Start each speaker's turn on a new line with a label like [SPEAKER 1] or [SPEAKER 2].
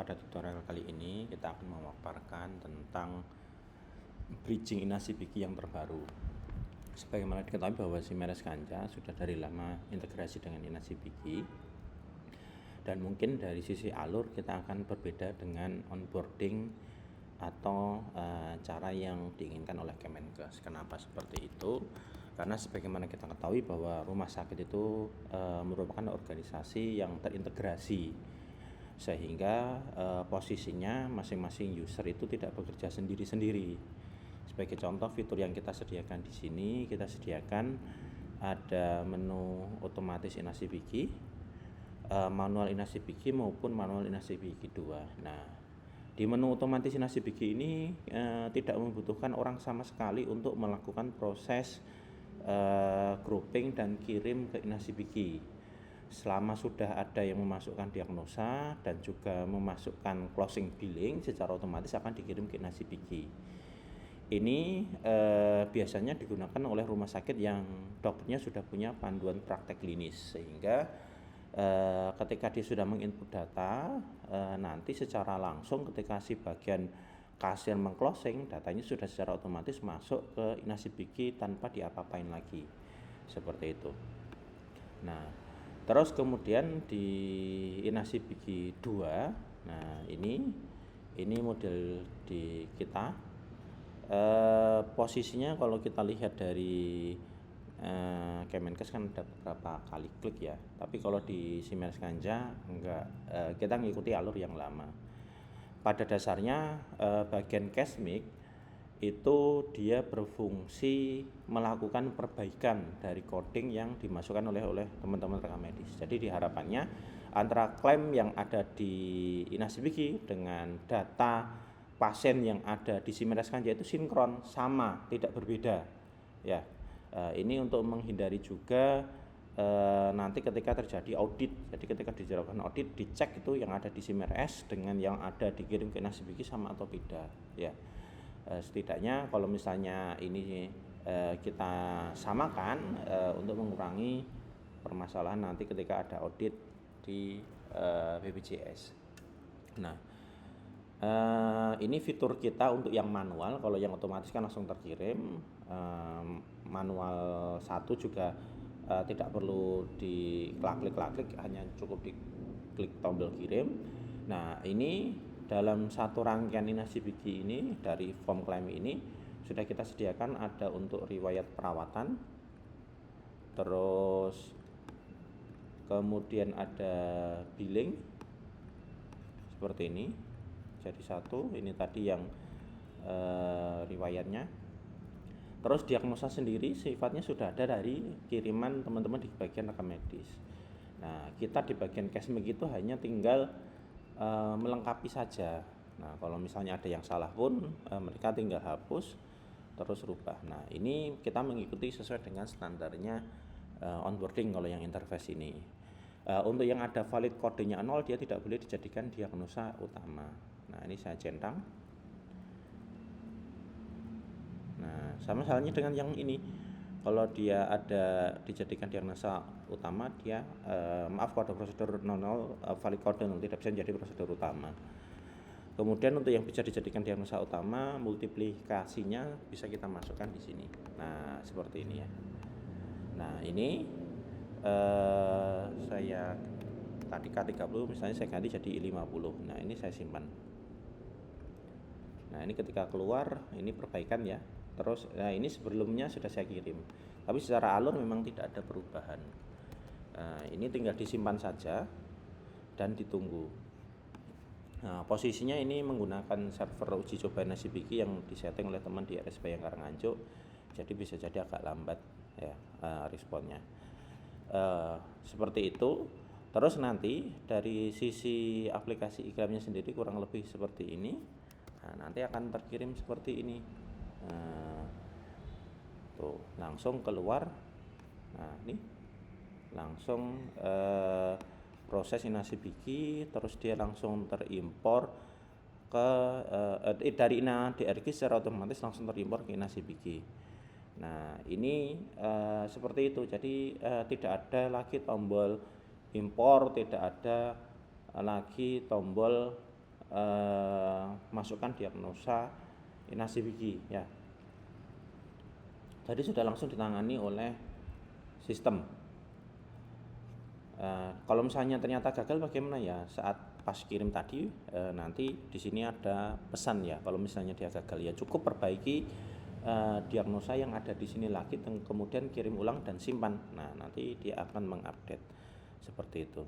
[SPEAKER 1] pada tutorial kali ini kita akan memaparkan tentang bridging InasiBIGI yang terbaru. Sebagaimana diketahui bahwa Simeres Kanja sudah dari lama integrasi dengan InasiBIGI, dan mungkin dari sisi alur kita akan berbeda dengan onboarding atau cara yang diinginkan oleh Kemenkes. Kenapa seperti itu? Karena sebagaimana kita ketahui bahwa rumah sakit itu merupakan organisasi yang terintegrasi, sehingga posisinya masing-masing user itu tidak bekerja sendiri-sendiri. Sebagai contoh, fitur yang kita sediakan di sini, kita sediakan ada menu otomatis InasiBIGI, manual InasiBIGI maupun manual InasiBIGI 2. Nah, di menu otomatis InasiBIGI ini tidak membutuhkan orang sama sekali untuk melakukan proses grouping dan kirim ke InasiBIGI. Selama sudah ada yang memasukkan diagnosa dan juga memasukkan closing billing, secara otomatis akan dikirim ke InasiBIGI. Ini biasanya digunakan oleh rumah sakit yang dokternya sudah punya panduan praktek klinis, sehingga ketika dia sudah menginput data, nanti secara langsung ketika si bagian kasir mengclosing, datanya sudah secara otomatis masuk ke InasiBIGI tanpa diapa-apain lagi, seperti itu. Nah, terus kemudian di InasiBIGI 2, nah ini model di kita. Posisinya kalau kita lihat dari Kemenkes kan ada beberapa kali klik ya, tapi kalau di Simeres Kanja enggak, kita mengikuti alur yang lama. Pada dasarnya bagian Kesmik itu dia berfungsi melakukan perbaikan dari coding yang dimasukkan oleh teman-teman rekam medis. Jadi diharapannya antara klaim yang ada di InasiBIGI dengan data pasien yang ada di Simeres Kanja itu sinkron, sama, tidak berbeda. Ya, ini untuk menghindari juga nanti ketika terjadi audit. Jadi ketika dilakukan audit, dicek itu yang ada di Simeres dengan yang ada dikirim ke InasiBIGI sama atau tidak. Ya. Setidaknya kalau misalnya ini kita samakan untuk mengurangi permasalahan nanti ketika ada audit di BPJS. Nah, ini fitur kita untuk yang manual. Kalau yang otomatis kan langsung terkirim. Manual 1 juga tidak perlu diklik-klik, hanya cukup diklik tombol kirim. Nah, ini dalam satu rangkaian InasiBIGI ini, dari form klaim ini sudah kita sediakan ada untuk riwayat perawatan, terus kemudian ada billing seperti ini. Jadi satu, ini tadi yang riwayatnya. Terus diagnosa sendiri sifatnya sudah ada dari kiriman teman-teman di bagian rekam medis. Nah, kita di bagian Kesmik itu hanya tinggal melengkapi saja. Nah, kalau misalnya ada yang salah pun mereka tinggal hapus terus rubah. Nah, ini kita mengikuti sesuai dengan standarnya onboarding kalau yang interface ini. Untuk yang ada valid kodenya 0, dia tidak boleh dijadikan diagnosa utama. Nah, ini saya centang. Nah, sama halnya dengan yang ini. Kalau dia ada dijadikan diagnosa utama, dia kode prosedur 00, valid kode 0, tidak bisa menjadi prosedur utama. Kemudian untuk yang bisa dijadikan diagnosa utama, multiplikasinya bisa kita masukkan di sini. Nah, seperti ini ya. Nah, ini saya tadi K30 misalnya saya ganti jadi I50. Nah, ini saya simpan. Nah, ini ketika keluar, ini perbaikan ya. Terus, nah ini sebelumnya sudah saya kirim. Tapi secara alur memang tidak ada perubahan. Nah, ini tinggal disimpan saja dan ditunggu. Nah, posisinya ini menggunakan server uji coba InasiBIGI yang disetting oleh teman di RSP yang Karanganyjo. Jadi bisa jadi agak lambat ya responnya. Seperti itu. Terus nanti dari sisi aplikasi iklannya sendiri kurang lebih seperti ini. Nah, nanti akan terkirim seperti ini. Tuh, langsung keluar. Nah, ini langsung proses InasiBIGI, terus dia langsung terimpor ke dari DRG secara otomatis langsung terimpor ke InasiBIGI. Nah, ini seperti itu. Jadi tidak ada lagi tombol impor, tidak ada lagi tombol masukkan diagnosa inasi Piki ya. Jadi sudah langsung ditangani oleh sistem. Kalau misalnya ternyata gagal bagaimana ya, saat pas kirim tadi nanti di sini ada pesan ya, kalau misalnya dia gagal ya cukup perbaiki diagnosa yang ada di sini lagi, kemudian kirim ulang dan simpan. Nah nanti dia akan mengupdate seperti itu.